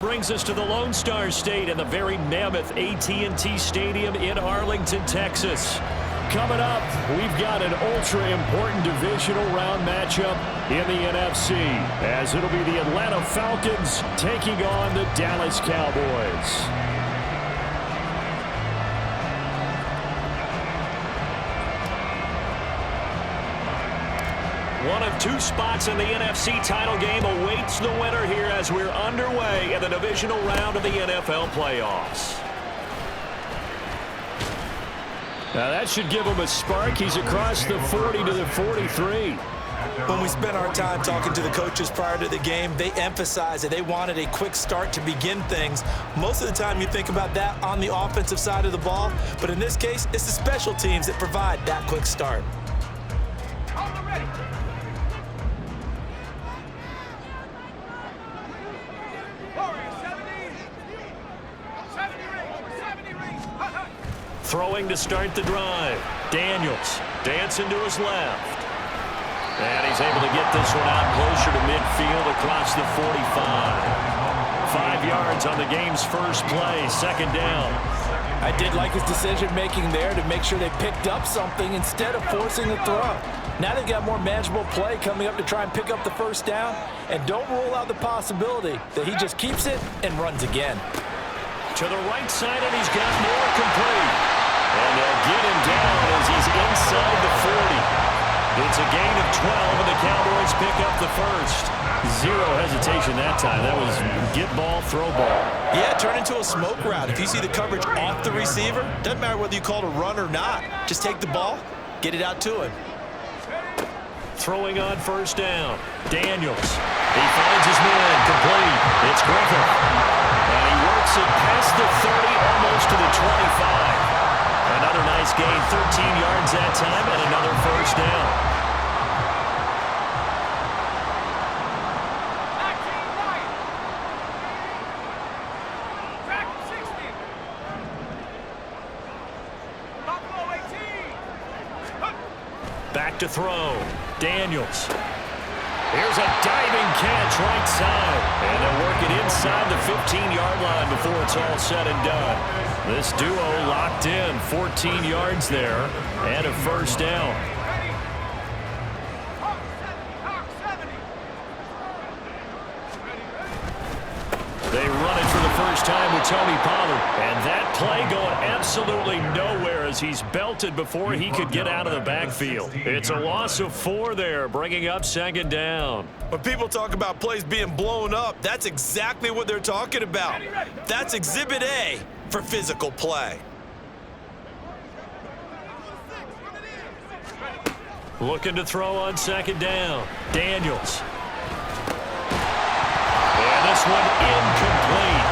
Brings us to the Lone Star State and the very mammoth AT&T Stadium in Arlington, Texas. Coming up, we've got an ultra-important divisional round matchup in the NFC, as it'll be the Atlanta Falcons taking on the Dallas Cowboys. One of two spots in the NFC title game awaits the winner here as we're underway in the divisional round of the NFL playoffs. Now that should give him a spark. He's across the 40 to the 43. When we spent our time talking to the coaches prior to the game, they emphasized that they wanted a quick start to begin things. Most of the time you think about that on the offensive side of the ball, but in this case, it's the special teams that provide that quick start. Throwing to start the drive. Daniels dancing to his left. And he's able to get this one out closer to midfield across the 45. 5 yards on the game's first play, second down. I did like his decision-making there to make sure they picked up something instead of forcing the throw. Now they've got more manageable play coming up to try and pick up the first down, and don't rule out the possibility that he just keeps it and runs again. To the right side, and he's got more complete. And they'll get him down as he's inside the 40. It's a gain of 12, and the Cowboys pick up the first. Zero hesitation that time. That was get ball, throw ball. Yeah, turn into a smoke route. If you see the coverage off the receiver, doesn't matter whether you call it a run or not. Just take the ball, get it out to him. Throwing on first down. Daniels. He finds his man. Complete. It's Griffin. And he works it past the 30, almost to the 25. Another nice gain, 13 yards that time, and another first down. Back to throw. Daniels. Here's a diving catch right side. And they'll work it inside the 15-yard line before it's all said and done. This duo locked in, 14 yards there, and a first down. They run it for the first time with Tony Pollard. And that play going absolutely nowhere as he's belted before he could get out of the backfield. It's a loss of 4 there, bringing up second down. When people talk about plays being blown up, that's exactly what they're talking about. That's Exhibit A for physical play. Looking to throw on second down. Daniels. And this one incomplete.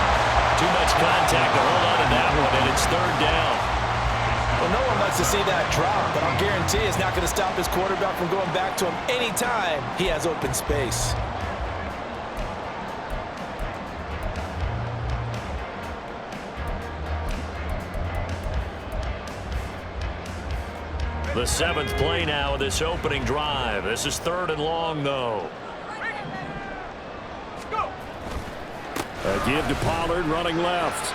Too much contact to hold on to that one, and it's third down. Well, no one likes to see that drop, but I'll guarantee it's not going to stop his quarterback from going back to him anytime he has open space. The 7th play now of this opening drive. This is third and long, though. A give to Pollard, running left.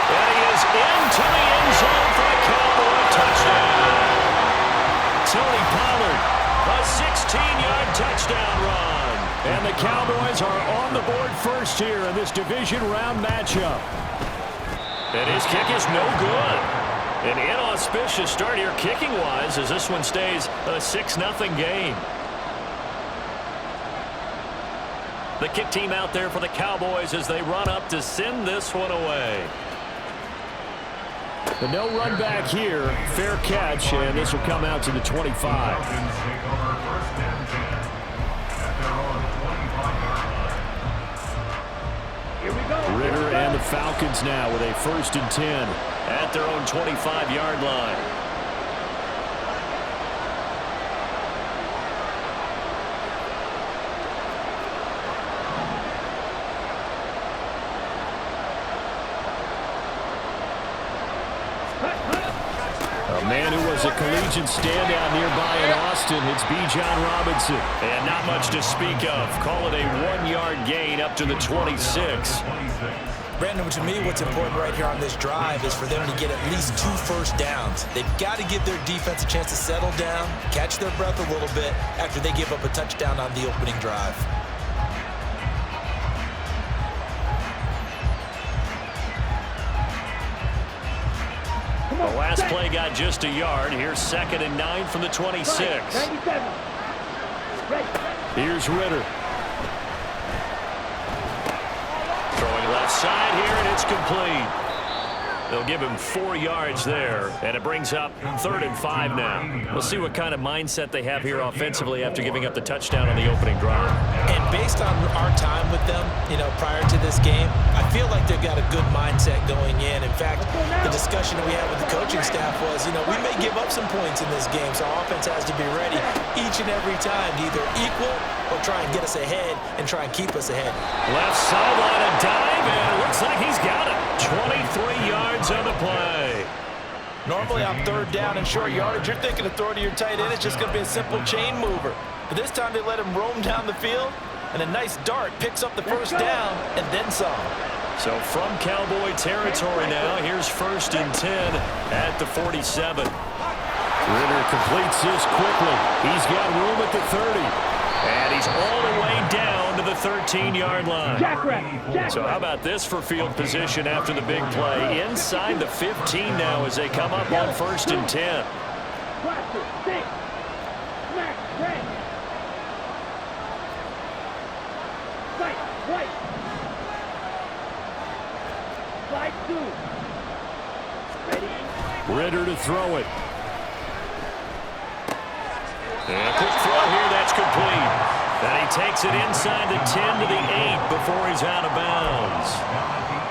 And he is into the end zone for a Cowboy touchdown. Tony Pollard, a 16-yard touchdown run. And the Cowboys are on the board first here in this division round matchup. And his kick is no good. An inauspicious start here kicking-wise as this one stays a 6-0 game. The kick team out there for the Cowboys as they run up to send this one away. The no run back here, fair catch, and this will come out to the 25. Ritter and the Falcons now with a 1st and 10 at their own 25-yard line. Man who was a collegiate standout nearby in Austin, it's Bijan Robinson. And not much to speak of. Call it a 1-yard gain up to the 26. Brandon, to me, what's important right here on this drive is for them to get at least 2 first downs. They've got to give their defense a chance to settle down, catch their breath a little bit after they give up a touchdown on the opening drive. The last play got just a yard. Here's 2nd and 9 from the 26. Here's Ritter. Throwing left side here, and it's complete. They'll give him 4 yards there, and it brings up 3rd and 5 now. We'll see what kind of mindset they have here offensively after giving up the touchdown on the opening drive. And based on our time with them, prior to this game, I feel like they've got a good mindset going in. In fact, the discussion we had with the coaching staff was, we may give up some points in this game, so our offense has to be ready each and every time to either equal or try and get us ahead and try and keep us ahead. Left sideline, a dive, and it looks like he's got it. 23 yards on the play. Normally on 3rd down and short yardage, you're thinking of throw to your tight end. It's just going to be a simple chain mover. But this time they let him roam down the field, and a nice dart picks up the first down and then some. So from Cowboy territory now, here's 1st and 10 at the 47. Ritter completes this quickly. He's got room at the 30. And he's all the way down to the 13-yard line. So how about this for field position after the big play? Inside the 15 now as they come up on 1st and 10. Ritter to throw it. And a quick throw here, that's complete. And he takes it inside the 10 to the 8 before he's out of bounds.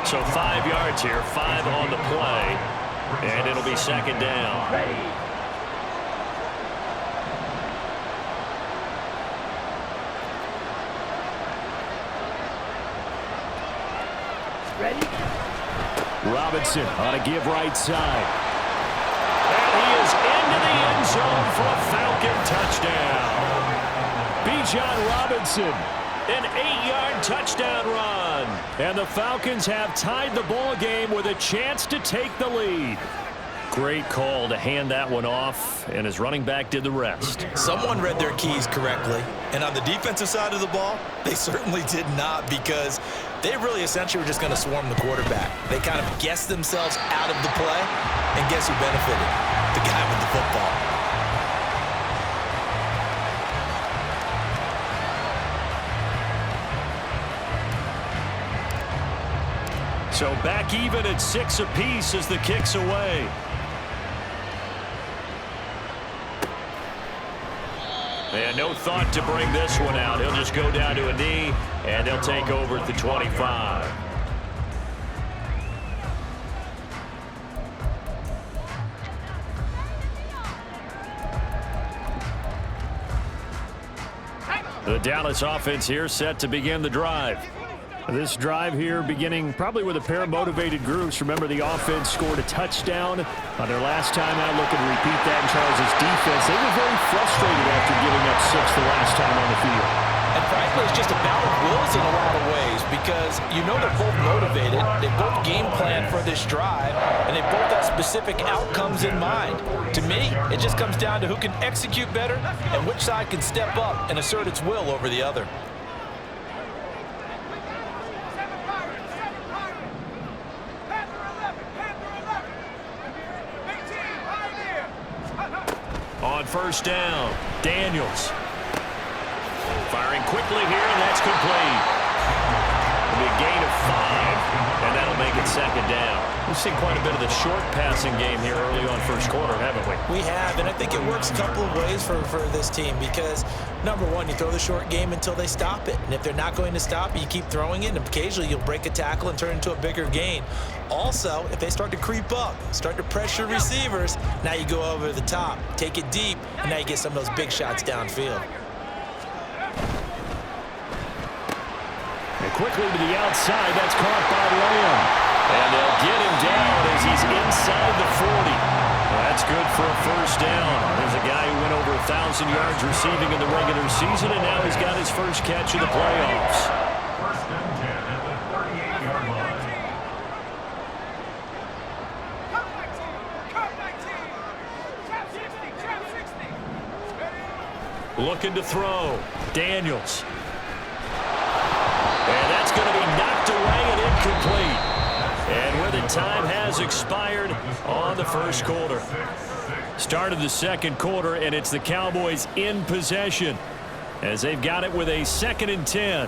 So 5 yards here, 5 on the play. And it'll be 2nd down. Robinson on a give right side. And he is into the end zone for a Falcon touchdown. Bijan Robinson, an 8-yard touchdown run. And the Falcons have tied the ball game with a chance to take the lead. Great call to hand that one off, and his running back did the rest. Someone read their keys correctly, and on the defensive side of the ball, they certainly did not, because they really essentially were just going to swarm the quarterback. They kind of guessed themselves out of the play, and guess who benefited? The guy with the football. So back even at 6 apiece as the kick's away. And no thought to bring this one out. He'll just go down to a knee, and they'll take over at the 25. The Dallas offense here set to begin the drive. This drive here beginning probably with a pair of motivated groups. Remember, the offense scored a touchdown on their last time out. Looking to repeat that in Charles' defense. They were very frustrated after giving up 6 the last time on the field. And frankly, it's just a battle of wills in a lot of ways, because they're both motivated. They both game plan for this drive, and they both have specific outcomes in mind. To me, it just comes down to who can execute better and which side can step up and assert its will over the other. On 1st down, Daniels. Firing quickly here, and that's complete. It'll be a gain of 5, and that'll make it 2nd down. We've seen quite a bit of the short passing game here early on 1st quarter, haven't we? We have, and I think it works a couple of ways for this team, because, number one, you throw the short game until they stop it. And if they're not going to stop it, you keep throwing it, and occasionally you'll break a tackle and turn it into a bigger gain. Also, if they start to creep up, start to pressure receivers, now you go over the top, take it deep, and now you get some of those big shots downfield. And quickly to the outside, that's caught by Lamb. And they'll get him down as he's inside the 40. That's good for a first down. There's a guy who went over 1,000 yards receiving in the regular season, and now he's got his first catch of the playoffs. First and 10 at the 38-yard line. Looking to throw. Daniels. And that's going to be knocked away and incomplete. And where the time has expired on the first quarter. Start of the second quarter, and it's the Cowboys in possession as they've got it with a 2nd and 10.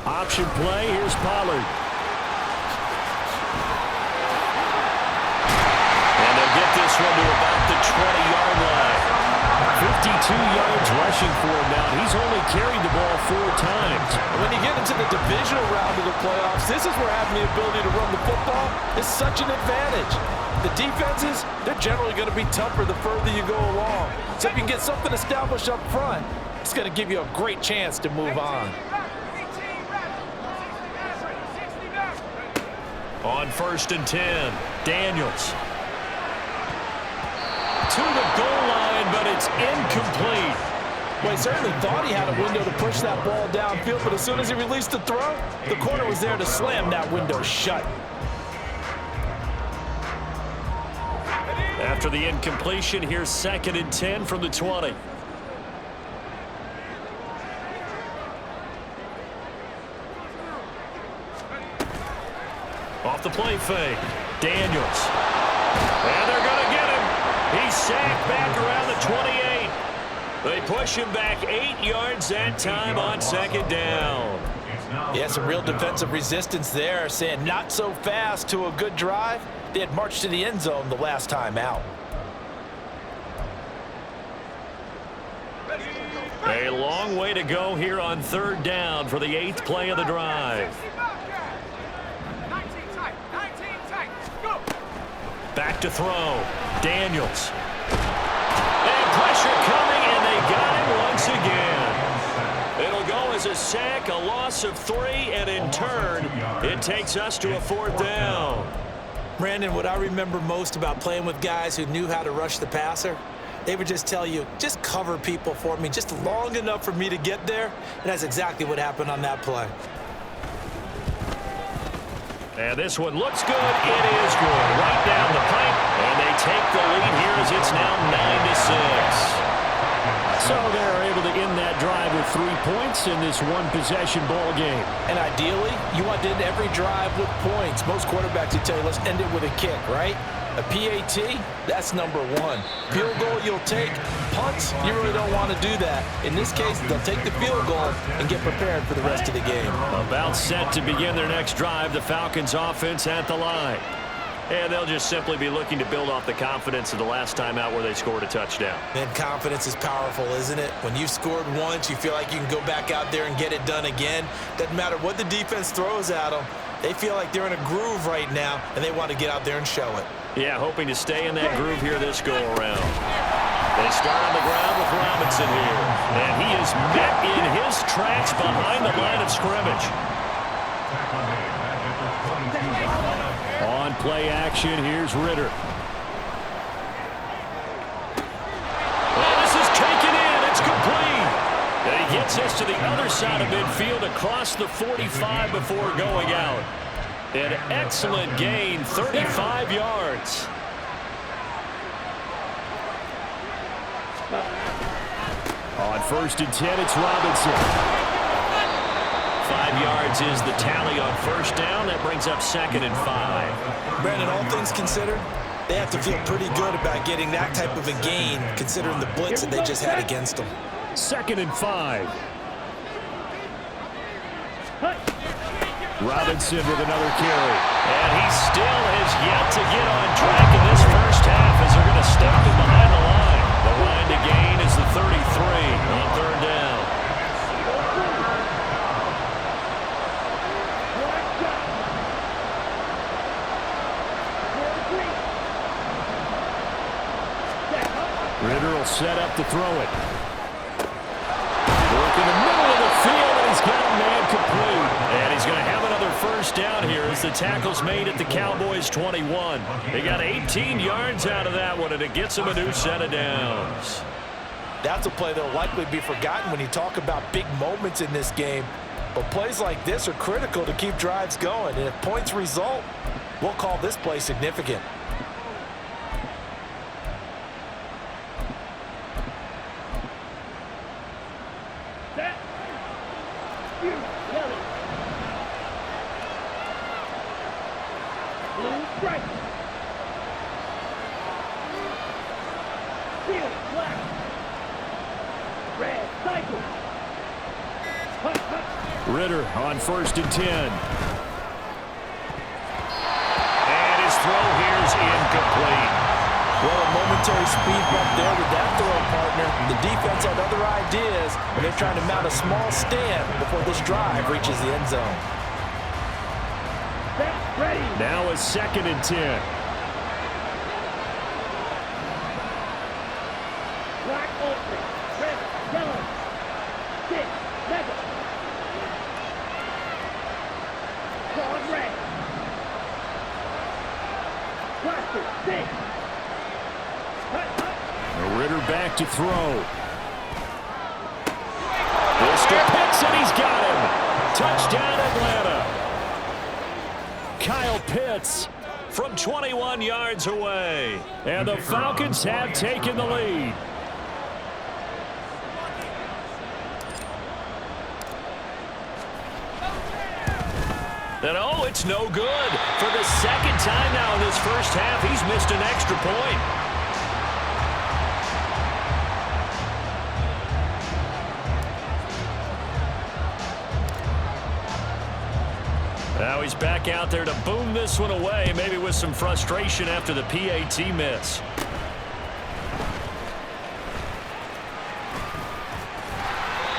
Option play. Here's Pollard. And they'll get this one to about the 20-yard line. 52 yards rushing for him now. He's only carried the ball 4 times. When you get into the divisional round of the playoffs, this is where having the ability to run the football is such an advantage. The defenses, they're generally going to be tougher the further you go along. So if you can get something established up front, it's going to give you a great chance to move on. On 1st and 10, Daniels. To the goal line, but it's incomplete. Well, he certainly thought he had a window to push that ball downfield, but as soon as he released the throw, the corner was there to slam that window shut. After the incompletion, here's 2nd and 10 from the 20. Off the play fake. Daniels. And they're going to get him. He's sacked back around the 28. They push him back 8 yards that time on 2nd down. Yeah, some real defensive resistance there, saying not so fast to a good drive. They had marched to the end zone the last time out. A long way to go here on 3rd down for the 8th play of the drive. Back to throw. Daniels. And pressure coming, and they got him once again. It'll go as a sack, a loss of 3, and in turn, it takes us to a 4th down. Brandon, what I remember most about playing with guys who knew how to rush the passer, they would just tell you, just cover people for me, just long enough for me to get there. And that's exactly what happened on that play. And this one looks good. It is good. Right down the pipe. And they take the lead here as it's now 9-6. So they're able to end that drive with 3 points in this one-possession ball game. And ideally, you want to end every drive with points. Most quarterbacks would tell you, let's end it with a kick, right? A PAT, that's number 1. Field goal you'll take. Punts, you really don't want to do that. In this case, they'll take the field goal and get prepared for the rest of the game. About set to begin their next drive, the Falcons offense at the line. And they'll just simply be looking to build off the confidence of the last time out where they scored a touchdown. And confidence is powerful, isn't it? When you've scored once, you feel like you can go back out there and get it done again. Doesn't matter what the defense throws at them. They feel like they're in a groove right now, and they want to get out there and show it. Yeah, hoping to stay in that groove here this go-around. They start on the ground with Robinson here. And he is met in his tracks behind the line of scrimmage. On play action, here's Ritter. Oh, this is taken in. It's complete. And he gets us to the other side of midfield across the 45 before going out. An excellent gain, 35 yards. On 1st and 10, it's Robinson. 5 yards is the tally on 1st down. That brings up 2nd and 5. Brandon, all things considered, they have to feel pretty good about getting that type of a gain, considering the blitz that they just had against them. 2nd and 5. Robinson with another carry. And he still has yet to get on track in this first half as they're going to stop him behind the line. The line to gain is the 33 on third down. Ritter will set up to throw it. Work in the middle of the field, and he's got a man complete. And he's going to have another first down here as the tackle's made at the Cowboys' 21. They got 18 yards out of that one, and it gets them a new set of downs. That's a play that will likely be forgotten when you talk about big moments in this game. But plays like this are critical to keep drives going. And if points result, we'll call this play significant. Ritter on 1st and 10. And his throw here's incomplete. Well, a momentary speed bump there with that throw, partner. The defense had other ideas, and they're trying to mount a small stand before this drive reaches the end zone. Now a 2nd and 10. Ritter back to throw. Mr. Pitts, and he's got him. Touchdown, Atlanta. Kyle Pitts from 21 yards away. And the Falcons have taken the lead. And oh, it's no good. For the second time now in this first half, he's missed an extra point. Now he's back out there to boom this one away, maybe with some frustration after the PAT miss.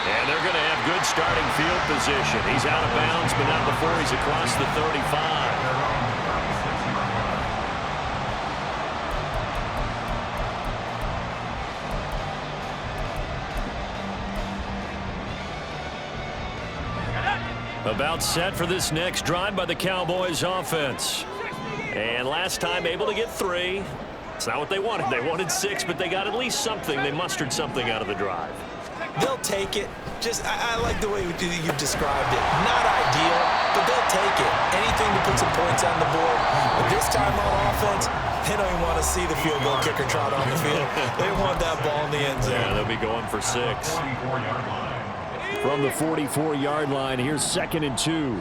And they're going to have good starting field position. He's out of bounds, but not before he's across the 35. About set for this next drive by the Cowboys offense. And last time able to get 3. It's not what they wanted. They wanted 6, but they got at least something. They mustered something out of the drive. They'll take it. I like the way you described it. Not ideal, but they'll take it. Anything to put some points on the board. But this time on offense, they don't even want to see the field goal kicker trot on the field. They want that ball in the end zone. Yeah, they'll be going for 6. From the 44-yard line, here's 2nd and 2.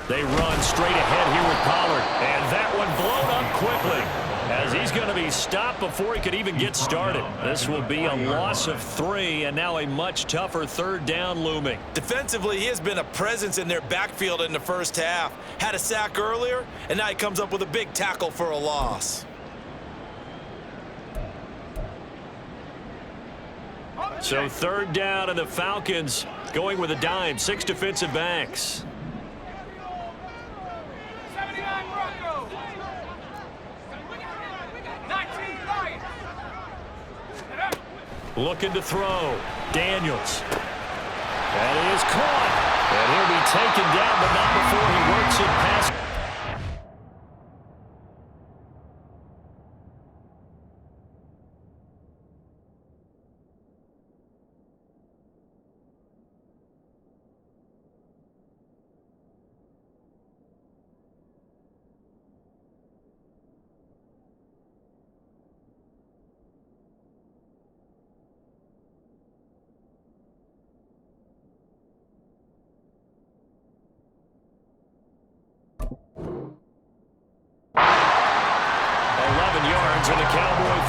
They run straight ahead here with Pollard. And that one blown up quickly as he's going to be stopped before he could even get started. This will be a loss of 3, and now a much tougher 3rd down looming. Defensively, he has been a presence in their backfield in the first half. Had a sack earlier, and now he comes up with a big tackle for a loss. So 3rd down, and the Falcons going with a dime. 6 defensive backs. Looking to throw. Daniels. That is caught. And he'll be taken down, but not before he works it past.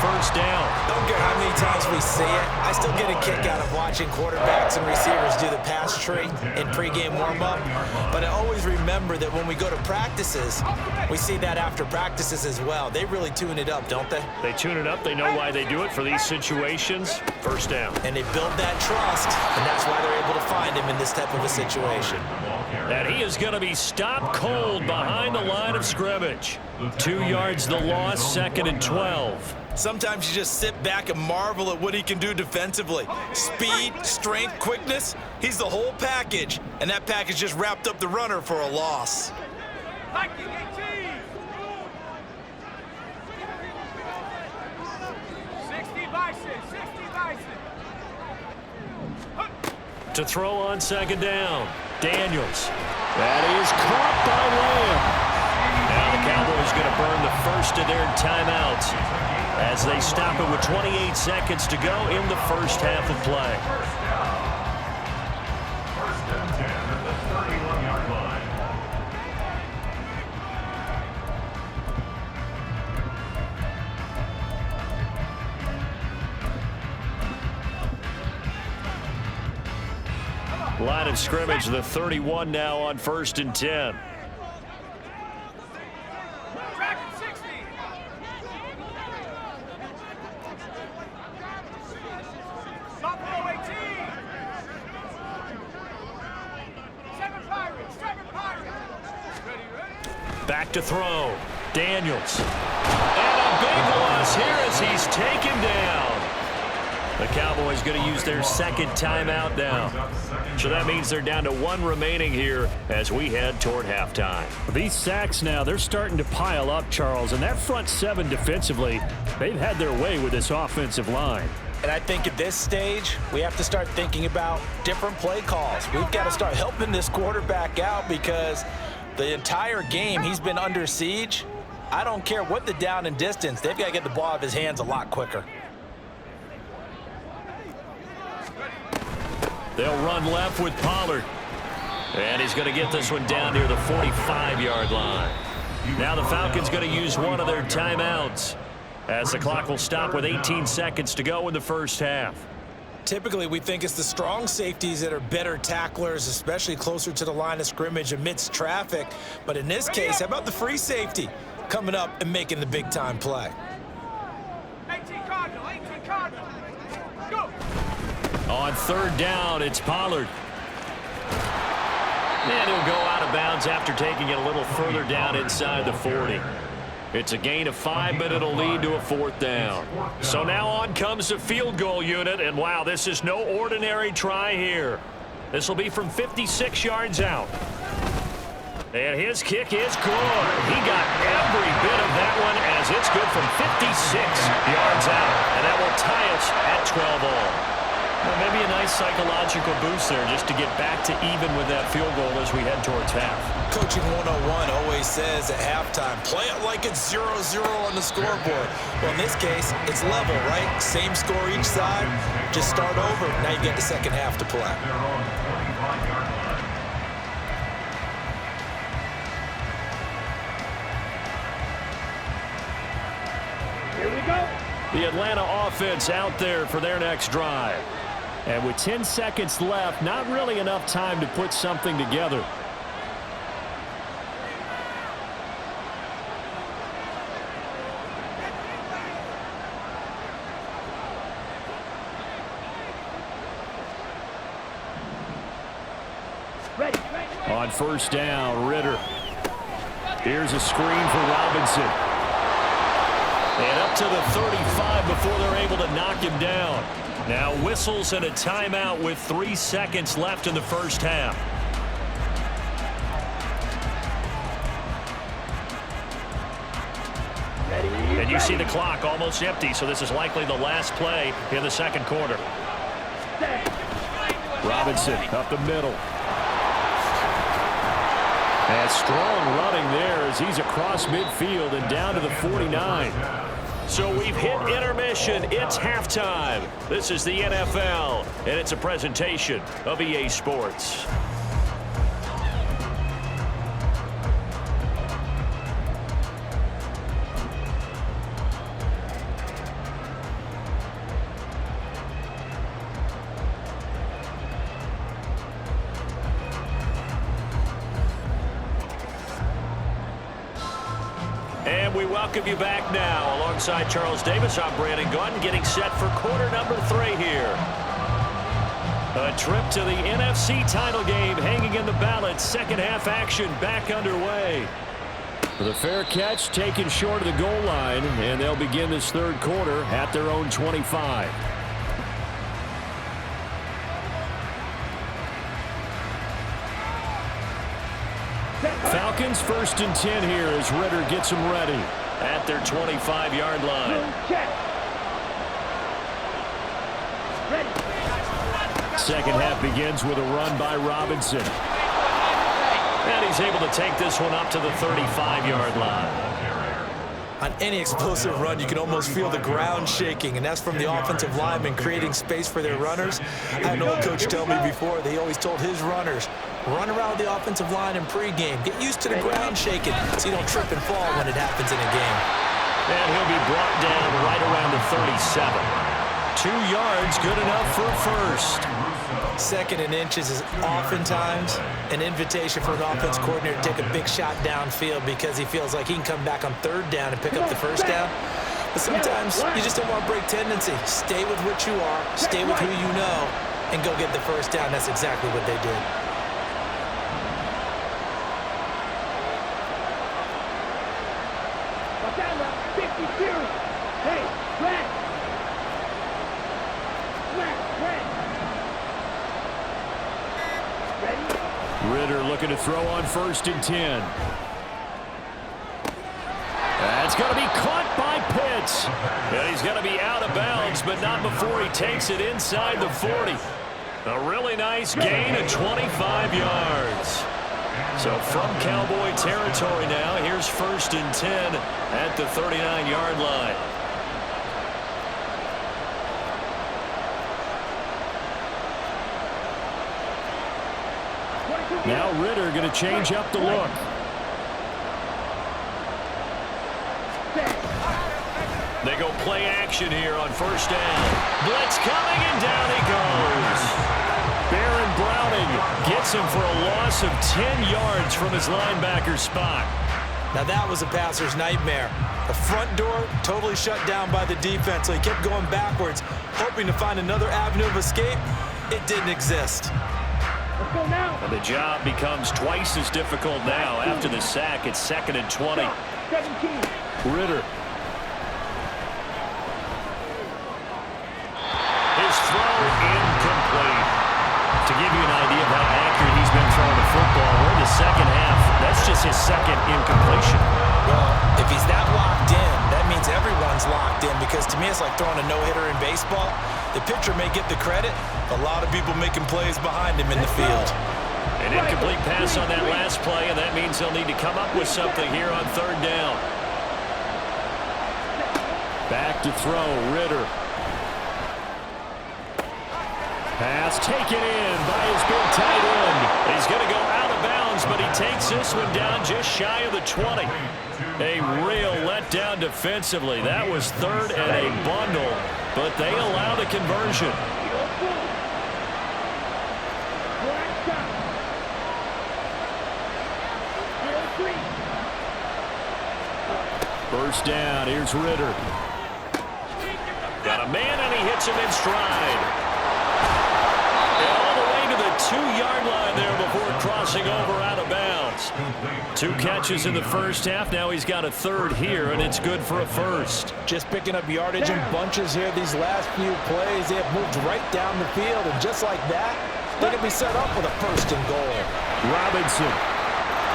first down. Don't care how many times we see it, I still get a kick out of watching quarterbacks and receivers do the pass tree in pregame warm-up. But I always remember that when we go to practices, we see that after practices as well. They really tune it up, don't they? They tune it up. They know why they do it for these situations. First down. And they build that trust, and that's why they're able to find him in this type of a situation. And he is going to be stopped cold behind the line of scrimmage. 2 yards the loss, 2nd and 12. Sometimes you just sit back and marvel at what he can do defensively. Speed, strength, quickness, he's the whole package. And that package just wrapped up the runner for a loss. 60 Bison. To throw on 2nd down. Daniels. That is caught by Lamb. Now the Cowboys going to burn the first of their timeouts as they stop it with 28 seconds to go in the first half of play. First and 10 at the 31-yard line. Line of scrimmage, the 31 now on 1st and 10. Tracking 60. Buffalo 18. 7 Pirates. Ready. Back to throw. Daniels. And a big loss here as he's taken down. The Cowboys going to use their 2nd timeout now. So that means they're down to 1 remaining here as we head toward halftime. These sacks now, they're starting to pile up, Charles. And that front 7 defensively, they've had their way with this offensive line. And I think at this stage, we have to start thinking about different play calls. We've got to start helping this quarterback out because the entire game he's been under siege. I don't care what the down and distance, they've got to get the ball out of his hands a lot quicker. They'll run left with Pollard. And he's going to get this one down near the 45-yard line. Now the Falcons going to use one of their timeouts as the clock will stop with 18 seconds to go in the first half. Typically, we think it's the strong safeties that are better tacklers, especially closer to the line of scrimmage amidst traffic. But in this case, how about the free safety coming up and making the big-time play? 18 Cardinal. Go. On 3rd down, it's Pollard. And he'll go out of bounds after taking it a little further down inside the 40. It's a gain of 5, but it'll lead to a 4th down. So now on comes the field goal unit, and wow, this is no ordinary try here. This will be from 56 yards out. And his kick is good. He got every bit of that one as it's good from 56 yards out. And that will tie us at 12 all. Well, maybe a nice psychological boost there just to get back to even with that field goal as we head towards half. Coaching 101 always says at halftime, play it like it's 0-0 on the scoreboard. Well, in this case, it's level, right? Same score each side. Just start over. Now you get the second half to play. They're on the 45-yard line. Here we go. The Atlanta offense out there for their next drive. And with 10 seconds left, not really enough time to put something together. On 1st down, Ritter. Here's a screen for Robinson. And up to the 35 before they're able to knock him down. Now whistles and a timeout with 3 seconds left in the first half. And you see the clock almost empty, so this is likely the last play in the second quarter. Robinson up the middle. And strong running there as he's across midfield and down to the 49. So we've hit intermission. It's halftime. This is the NFL, and it's a presentation of EA Sports. And we welcome you back now. Alongside Charles Davis, I'm Brandon Gaudin, getting set for quarter number 3 here. A trip to the NFC title game hanging in the balance. Second half action back underway. The fair catch taken short of the goal line, and they'll begin this third quarter at their own 25. Falcons 1st and 10 here as Ritter gets them ready at their 25-yard line. Second half begins with a run by Robinson. And he's able to take this one up to the 35-yard line. On any explosive run, you can almost feel the ground shaking, and that's from the offensive linemen creating space for their runners. I had an old coach tell me before, they always told his runners, run around the offensive line in pregame. Get used to the ground shaking so you don't trip and fall when it happens in a game. And he'll be brought down right around the 37. 2 yards, good enough for a first. 2nd and inches is oftentimes an invitation for an offense coordinator to take a big shot downfield because he feels like he can come back on 3rd down and pick up the first down. But sometimes you just don't want to break tendency. Stay with what you are, stay with who you know, and go get the first down. That's exactly what they did. Ritter looking to throw on 1st and 10. That's going to be caught by Pitts. And he's going to be out of bounds, but not before he takes it inside the 40. A really nice gain of 25 yards. So from Cowboy territory now, here's 1st and 10 at the 39-yard line. Now Ritter going to change up the look. They go play action here on 1st down. Blitz coming, and down he goes. Baron Browning gets him for a loss of 10 yards from his linebacker spot. Now that was a passer's nightmare. The front door totally shut down by the defense, so he kept going backwards, hoping to find another avenue of escape. It didn't exist. And the job becomes twice as difficult now after the sack. It's 2nd and 20. Ritter. His throw incomplete. To give you an idea of how accurate he's been throwing the football, we're in the second half. That's just his 2nd incompletion. Well, if he's that locked in, that means everyone's locked in, because to me it's like throwing a no-hitter in baseball. The pitcher may get the credit, a lot of people making plays behind him in the field. An incomplete pass on that last play, and that means they'll need to come up with something here on 3rd down. Back to throw, Ritter. Pass taken in by his big tight end. He's going to go out of bounds, but he takes this one down just shy of the 20. A real letdown defensively. That was 3rd and a bundle, but they allow the conversion. First down, here's Ritter. Got a man, and he hits him in stride. And all the way to the 2-yard line there before crossing over out of bounds. 2 catches in the first half. Now he's got a 3rd here, and it's good for a first. Just picking up yardage in bunches here these last few plays. They have moved right down the field, and just like that, they can be set up with a 1st and goal. Robinson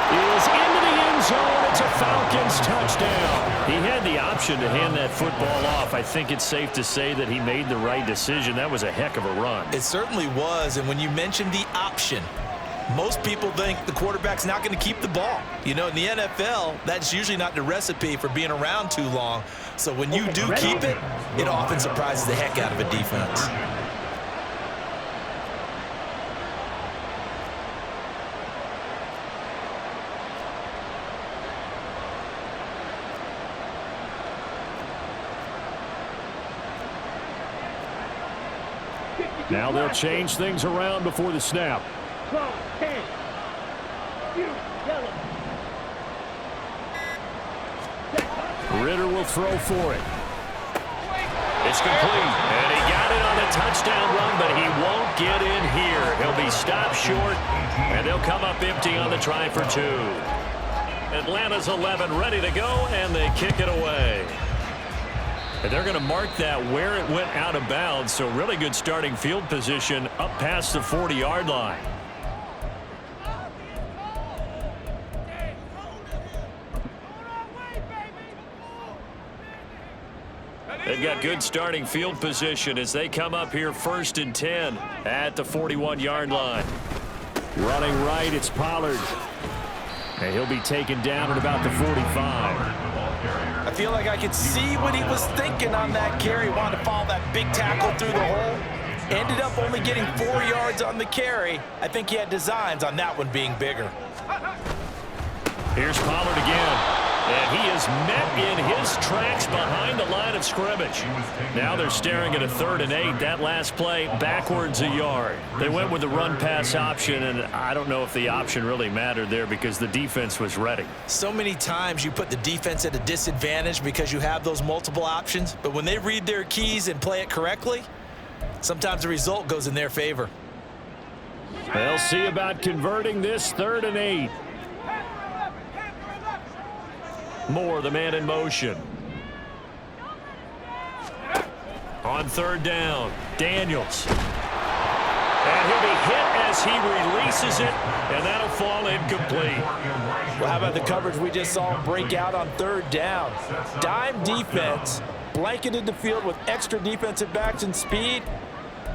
is into the end zone. It's a Falcons touchdown. He had the option to hand that football off. I think it's safe to say that he made the right decision. That was a heck of a run. It certainly was, and when you mentioned the option, most people think the quarterback's not going to keep the ball. You know, in the NFL, that's usually not the recipe for being around too long. So when you do keep it, it often surprises the heck out of a defense. Now they'll change things around before the snap. 12, 10. You, yellow. Ritter will throw for it. It's complete, and he got it on a touchdown run, but he won't get in here. He'll be stopped short, and they'll come up empty on the try for 2. Atlanta's 11 ready to go, and they kick it away. And they're going to mark that where it went out of bounds, so really good starting field position up past the 40-yard line. They've got good starting field position as they come up here 1st and 10 at the 41-yard line. Running right, it's Pollard. And he'll be taken down at about the 45. I feel like I could see what he was thinking on that carry. Wanted to follow that big tackle through the hole. Ended up only getting 4 yards on the carry. I think he had designs on that one being bigger. Here's Pollard again. And he is met in his tracks behind the line of scrimmage. Now they're staring at a 3rd and 8. That last play, backwards a yard. They went with the run-pass option, and I don't know if the option really mattered there because the defense was ready. So many times you put the defense at a disadvantage because you have those multiple options, but when they read their keys and play it correctly, sometimes the result goes in their favor. They'll see about converting this 3rd and 8. Moore, the man in motion. On 3rd down, Daniels. And he'll be hit as he releases it, and that'll fall incomplete. Well, how about the coverage we just saw him break out on 3rd down? Dime defense, blanketed the field with extra defensive backs and speed,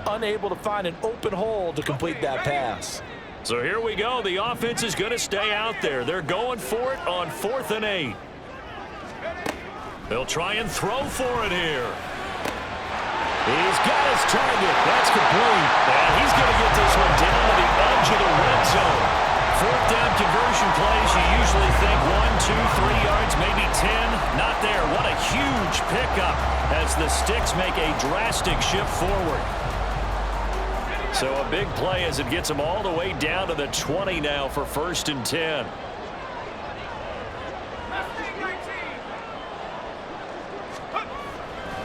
unable to find an open hole to complete that pass. So here we go. The offense is going to stay out there. They're going for it on 4th and 8. They'll try and throw for it here. He's got his target. That's complete. And he's going to get this one down to the edge of the red zone. 4th down conversion plays, you usually think 1, 2, 3 yards, maybe 10. Not there. What a huge pickup as the Sticks make a drastic shift forward. So a big play as it gets them all the way down to the 20 now for 1st and 10.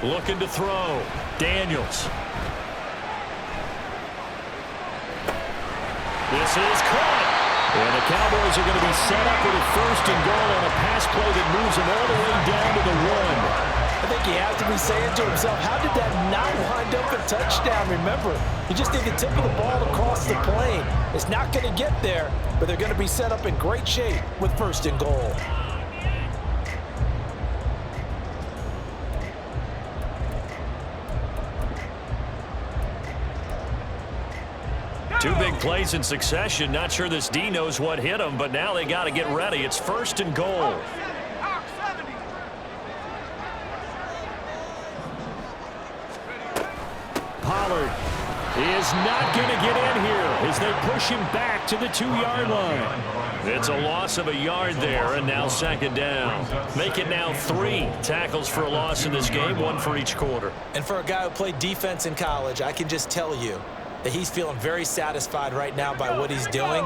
Looking to throw. Daniels. This is caught. And the Cowboys are going to be set up with a 1st and goal on a pass play that moves them all the way down to the 1. I think he has to be saying to himself, how did that not wind up a touchdown? Remember, you just need the tip of the ball across the plane. It's not going to get there, but they're going to be set up in great shape with 1st and goal. Two big plays in succession. Not sure this D knows what hit him, but now they got to get ready. It's 1st and goal. Pollard is not going to get in here as they push him back to the 2-yard line. It's a loss of a yard there, and now 2nd down. Make it now 3 tackles for a loss in this game, 1 for each quarter. And for a guy who played defense in college, I can just tell you that he's feeling very satisfied right now by what he's doing,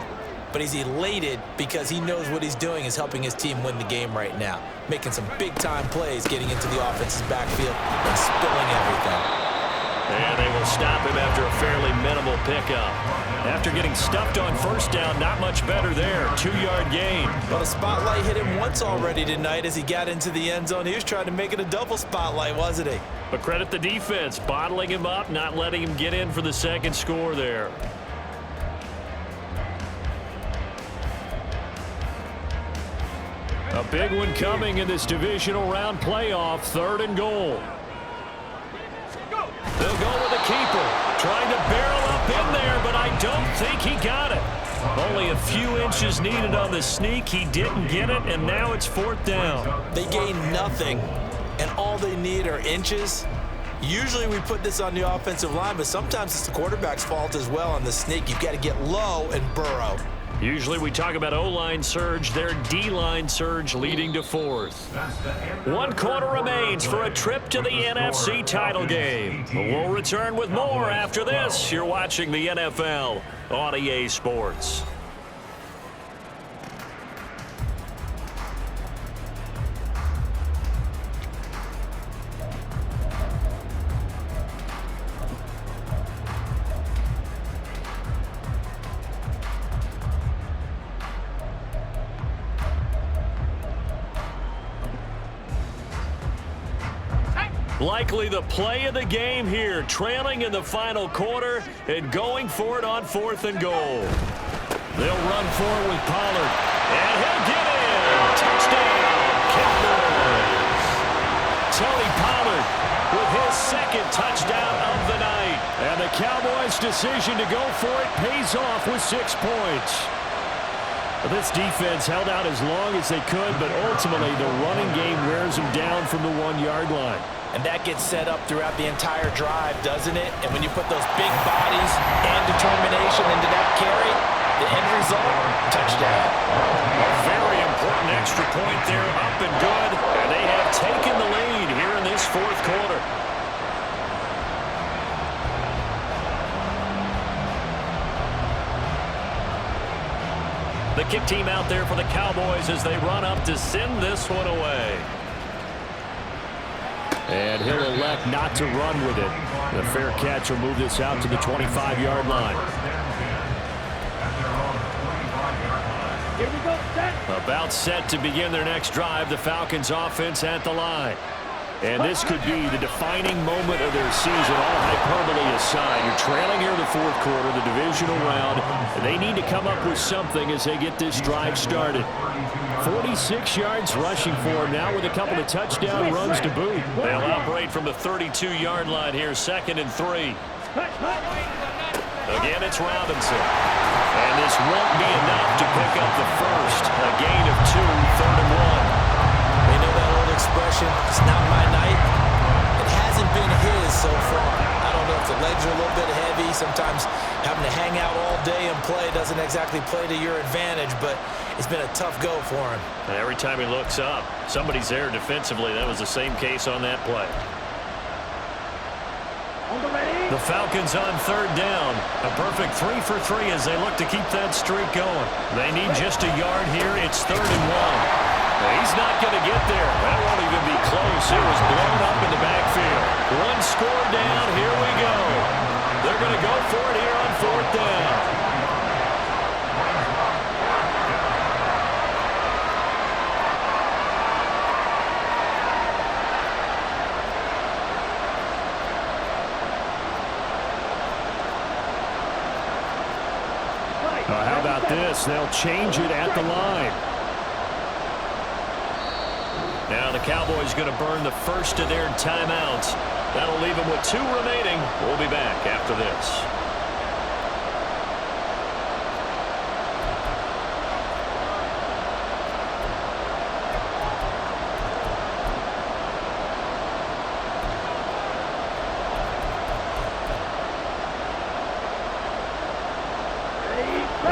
but he's elated because he knows what he's doing is helping his team win the game right now, making some big-time plays, getting into the offense's backfield and spilling everything. And they will stop him after a fairly minimal pickup. After getting stuffed on 1st down, not much better there. 2-yard gain. Well, the spotlight hit him once already tonight as he got into the end zone. He was trying to make it a double spotlight, wasn't he? But credit the defense, bottling him up, not letting him get in for the 2nd score there. A big one coming in this divisional round playoff, 3rd and goal. They'll go with the keeper, trying to barrel up in there, but I don't think he got it. Only a few inches needed on the sneak. He didn't get it, and now it's 4th down. They gain nothing, and all they need are inches. Usually we put this on the offensive line, but sometimes it's the quarterback's fault as well on the sneak. You've got to get low and burrow. Usually we talk about O-line surge, their D-line surge leading to 4th. 1 quarter remains for a trip to the NFC title game. We'll return with more after this. You're watching the NFL on EA Sports. Likely the play of the game here, trailing in the final quarter and going for it on 4th and goal. They'll run for it with Pollard, and he'll get in. Touchdown, Cowboys. Tony Pollard with his second touchdown of the night. And the Cowboys' decision to go for it pays off with 6 points. This defense held out as long as they could, but ultimately the running game wears them down from the 1-yard line. And that gets set up throughout the entire drive, doesn't it? And when you put those big bodies and determination into that carry, the end result, touchdown. A very important extra point there, up and good. And they have taken the lead here in this 4th quarter. The kick team out there for the Cowboys as they run up to send this one away. And he'll elect not to run with it. The fair catch will move this out to the 25-yard line. Here we go, set. About set to begin their next drive, the Falcons offense at the line. And this could be the defining moment of their season, all hyperbole aside. You're trailing here in the 4th quarter, the divisional round, and they need to come up with something as they get this drive started. 46 yards rushing for him now with a couple of touchdown runs to boot. They'll operate from the 32-yard line here, 2nd and 3. Again, it's Robinson. And this won't be enough to pick up the first. A gain of 2, 3rd and 1. They know that old expression, it's not my night. It hasn't been his so far. I don't know if the legs are a little bit heavy. Sometimes having to hang out all day and play doesn't exactly play to your advantage, but it's been a tough go for him. And every time he looks up, somebody's there defensively. That was the same case on that play. The Falcons on 3rd down. A perfect 3 for 3 as they look to keep that streak going. They need just a yard here. It's 3rd and 1. He's not going to get there. That won't even be close. It was blown up in the backfield. 1 score down. Here we go. They're going to go for it here on 4th down. How about this? They'll change it at the line. Now the Cowboys going to burn the first of their timeouts. That'll leave them with 2 remaining. We'll be back after this.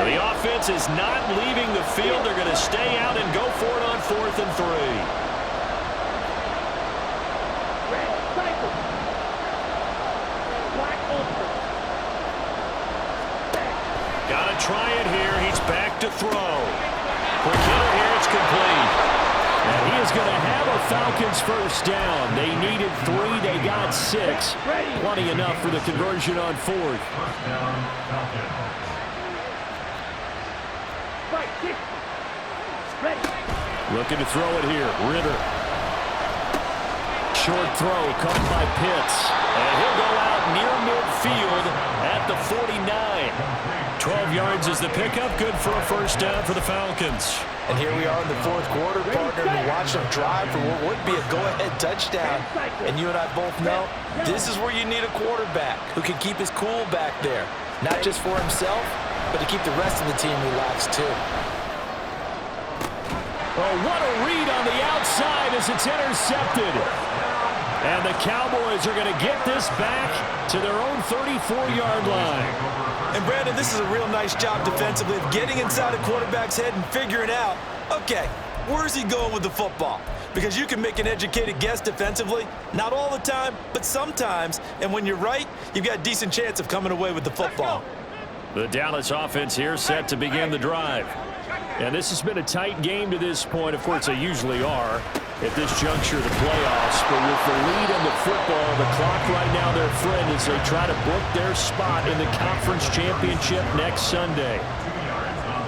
The offense is not leaving the field. They're going to stay out and go for it on 4th and 3. Got to try it here. He's back to throw. Quick hitter here. It's complete. And he is going to have a Falcons first down. They needed 3. They got 6. Plenty enough for the conversion on 4th. Looking to throw it here. Ritter. Short throw caught by Pitts. And he'll go out near midfield at the 49. 12 yards is the pickup. Good for a first down for the Falcons. And here we are in the 4th quarter, partner, and we watch them drive for what would be a go-ahead touchdown. And you and I both know this is where you need a quarterback who can keep his cool back there. Not just for himself, but to keep the rest of the team relaxed too. Oh, what a read on the outside as it's intercepted. And the Cowboys are going to get this back to their own 34-yard line. And, Brandon, this is a real nice job defensively of getting inside a quarterback's head and figuring out, okay, where's he going with the football? Because you can make an educated guess defensively, not all the time, but sometimes. And when you're right, you've got a decent chance of coming away with the football. The Dallas offense here set to begin the drive. And this has been a tight game to this point. Of course, they usually are at this juncture of the playoffs. But with the lead in the football, the clock right now their friend as they try to book their spot in the conference championship next Sunday.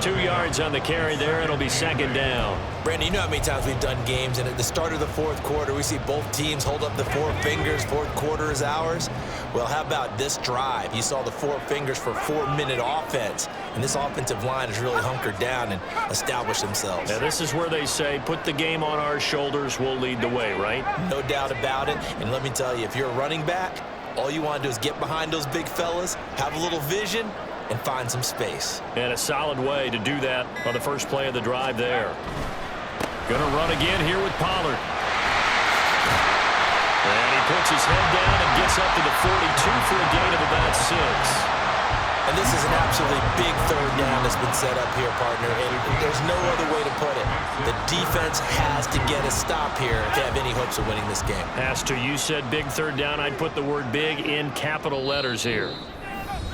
2 yards on the carry there. It'll be second down. Brandon, you know how many times we've done games, and at the start of the fourth quarter, we see both teams hold up the 4 fingers, fourth quarter is ours. Well, how about this drive? You saw the 4 fingers for 4-minute offense, and this offensive line has really hunkered down and established themselves. Now, this is where they say, put the game on our shoulders, we'll lead the way, right? No doubt about it, and let me tell you, if you're a running back, all you want to do is get behind those big fellas, have a little vision, and find some space. And a solid way to do that on the first play of the drive there. Going to run again here with Pollard. And he puts his head down and gets up to the 42 for a gain of about 6. And this is an absolutely big third down that's been set up here, partner, and there's no other way to put it. The defense has to get a stop here if they have any hopes of winning this game. Has to. You said big third down. I'd put the word big in capital letters here.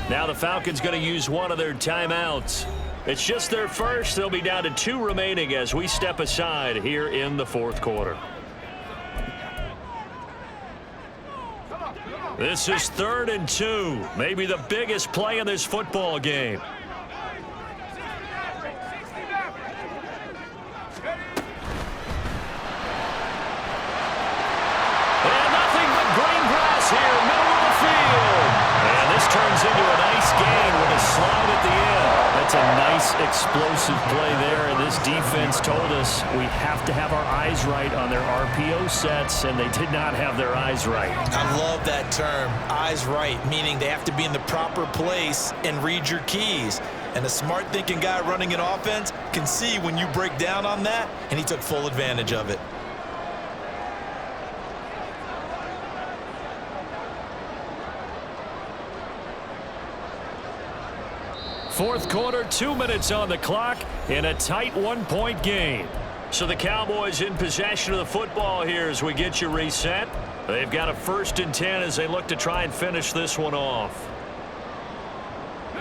Now the Falcons going to use one of their timeouts. It's just their first. They'll be down to 2 remaining as we step aside here in the fourth quarter. This is 3rd and 2. Maybe the biggest play in this football game. And nothing but green grass here, middle of the field. And this turns into a nice gain with a slide at the end. That's a nice explosive play there, and this defense told us we have to have our eyes right on their RPO sets, and they did not have their eyes right. I love that term, eyes right, meaning they have to be in the proper place and read your keys. And a smart thinking guy running an offense can see when you break down on that, and he took full advantage of it. Fourth quarter, 2 minutes on the clock in a tight 1-point game. So the Cowboys in possession of the football here as we get you reset. They've got a 1st and 10 as they look to try and finish this one off.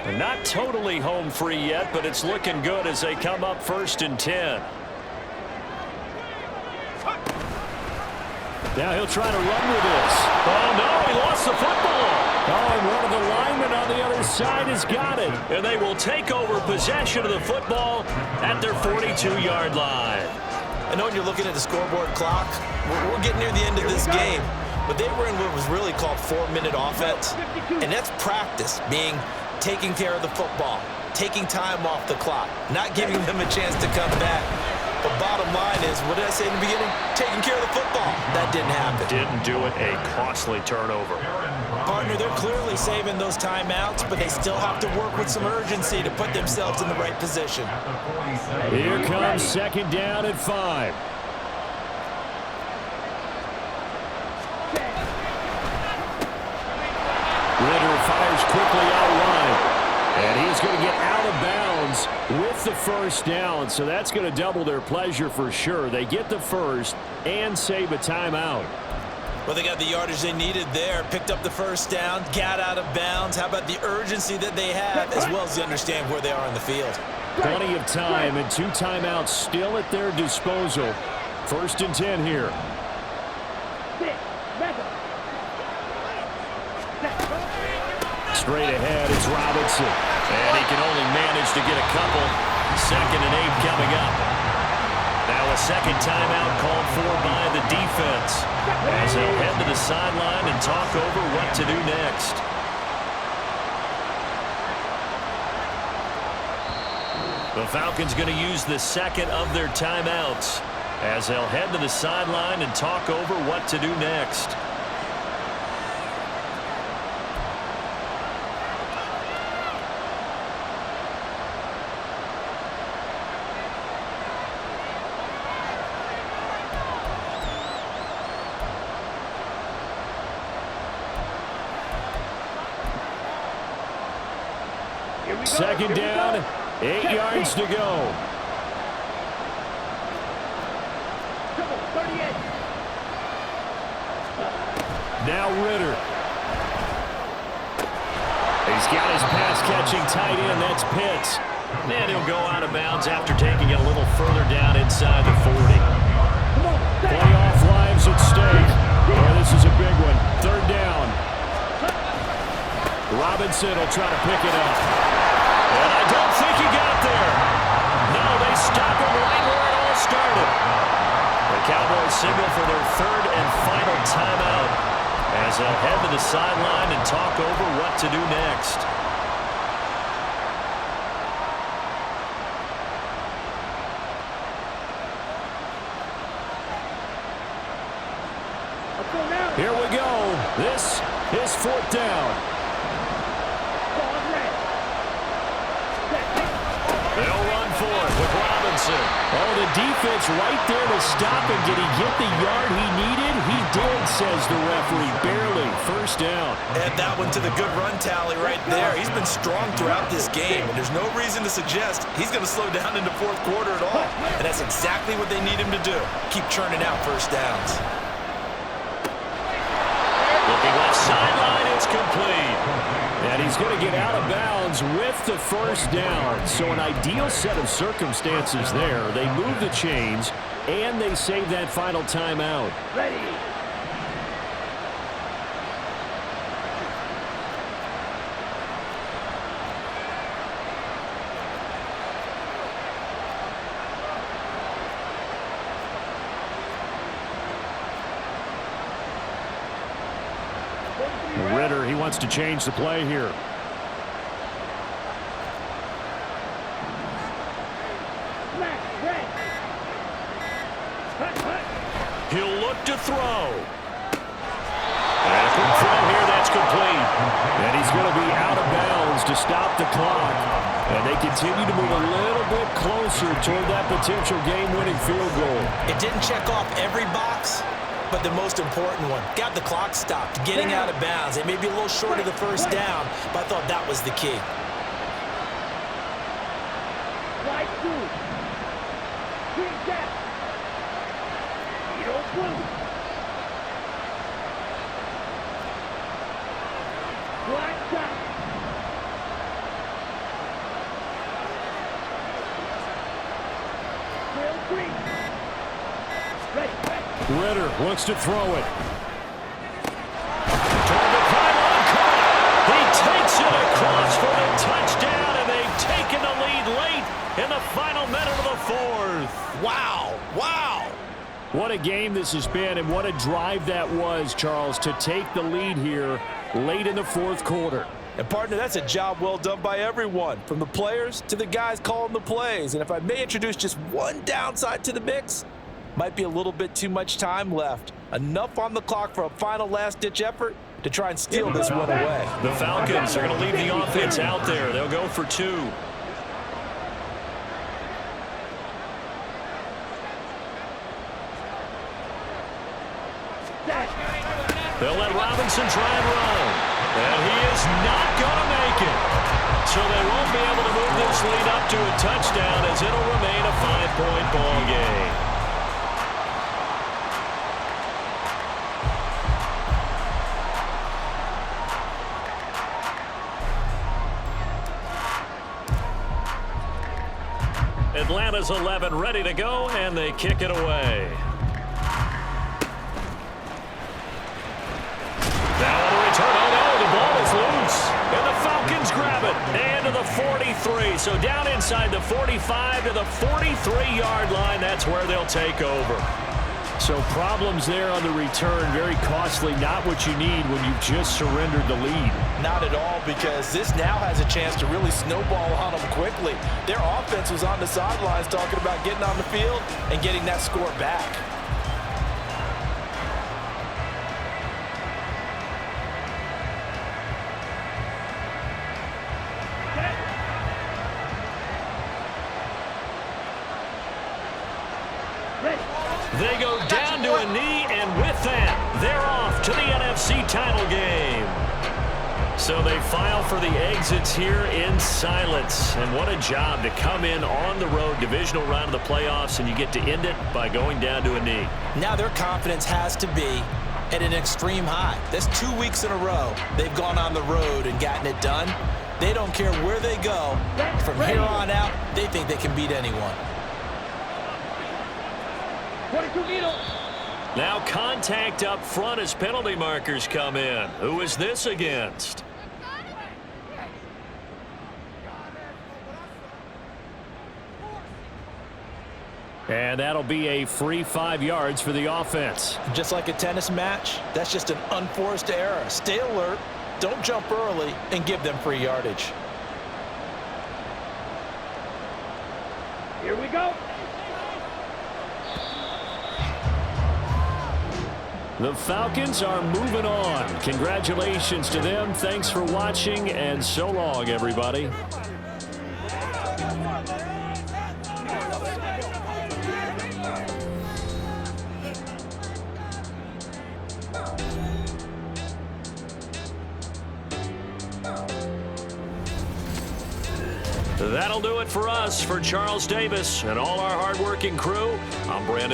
They're not totally home free yet, but it's looking good as they come up 1st and 10. Now he'll try to run with this. Oh, no, he lost the football. Oh, and one of the linemen on the other side has got it. And they will take over possession of the football at their 42-yard line. I know when you're looking at the scoreboard clock, we're getting near the end of this game, but they were in what was really called 4-minute offense, and that's practice, being taking care of the football, taking time off the clock, not giving them a chance to come back. But bottom line is, what did I say in the beginning? Taking care of the football. That didn't happen. Didn't do it. A costly turnover. Partner, they're clearly saving those timeouts, but they still have to work with some urgency to put themselves in the right position. Here comes 2nd down and 5. Ritter fires quickly out wide. And he's going to get out of bounds with the 1st down, so that's going to double their pleasure for sure. They get the 1st and save a timeout. Well, they got the yardage they needed there, picked up the 1st down, got out of bounds. How about the urgency that they have, as well as they understand where they are in the field? Plenty of time and 2 timeouts still at their disposal. 1st and 10 here. Straight ahead, it's Robinson. And he can only manage to get a couple. 2nd and 8 coming up. Now a 2nd timeout called for by the defense as they'll head to the sideline and talk over what to do next. The Falcons going to use the 2nd of their timeouts as they'll head to the sideline and talk over what to do next. Second down, 8 yards to go. Now Ritter. He's got his pass-catching tight end. That's Pitts. And he'll go out of bounds after taking it a little further down inside the 40. Playoff lives at stake. Oh, this is a big one. 3rd down. Robinson will try to pick it up. And I don't think he got there. sideline and talk over what to do next. Here we go. This is fourth down. They'll run for it with Robinson. Oh, the defense right there to stop him. Did he get the yard he needed? He did, says the referee. Barely. First down. Add that one to the good run tally right there. He's been strong throughout this game, and there's no reason to suggest he's going to slow down in the fourth quarter at all. And that's exactly what they need him to do. Keep churning out first downs. Looking left sideline, it's complete. And he's going to get out of bounds with the first down. So an ideal set of circumstances there. They move the chains, and they save that final timeout. Ready. Ritter, he wants to change the play here. He'll look to throw. And a quick throw here, that's complete. And he's going to be out of bounds to stop the clock. And they continue to move a little bit closer toward that potential game-winning field goal. It didn't check off every box, but the most important one. Got the clock stopped, getting out of bounds. It may be a little short of the first down, but I thought that was the key. Right through. Green gap. Zero blue. Black shot. Real green. Ready. Ritter wants to throw it. Toward the pylon, caught. He takes it across for the touchdown, and they've taken the lead late in the final minute of the fourth. Wow, wow. What a game this has been, and what a drive that was, Charles, to take the lead here late in the fourth quarter. And, partner, that's a job well done by everyone, from the players to the guys calling the plays. And if I may introduce just one downside to the mix, might be a little bit too much time left. Enough on the clock for a final last-ditch effort to try and steal this one away. The Falcons are going to leave the offense out there. They'll go for two. They'll let Robinson try and run. And he is not going to make it. So they won't be able to move this lead up to a touchdown, as it'll remain a 5-point ball game. Atlanta's 11 ready to go, and they kick it away. Now on the return, oh no, the ball is loose. And the Falcons grab it. And to the 43. So down inside the 45 to the 43-yard line. That's where they'll take over. So problems there on the return. Very costly. Not what you need when you've just surrendered the lead. Not at all, because this now has a chance to really snowball on them quickly. Their offense was on the sidelines talking about getting on the field and getting that score back. They go down to a knee, and with that, they're off to the NFC title game. So they file for the exits here in silence. And what a job to come in on the road, divisional round of the playoffs, and you get to end it by going down to a knee. Now their confidence has to be at an extreme high. That's 2 weeks in a row they've gone on the road and gotten it done. They don't care where they go. From here on out, they think they can beat anyone. Now contact up front as penalty markers come in. Who is this against? And that'll be a free 5 yards for the offense. Just like a tennis match, that's just an unforced error. Stay alert, don't jump early, and give them free yardage. Here we go. The Falcons are moving on. Congratulations to them. Thanks for watching, and so long, everybody. That'll do it for us. For Charles Davis and all our hardworking crew, I'm Brandon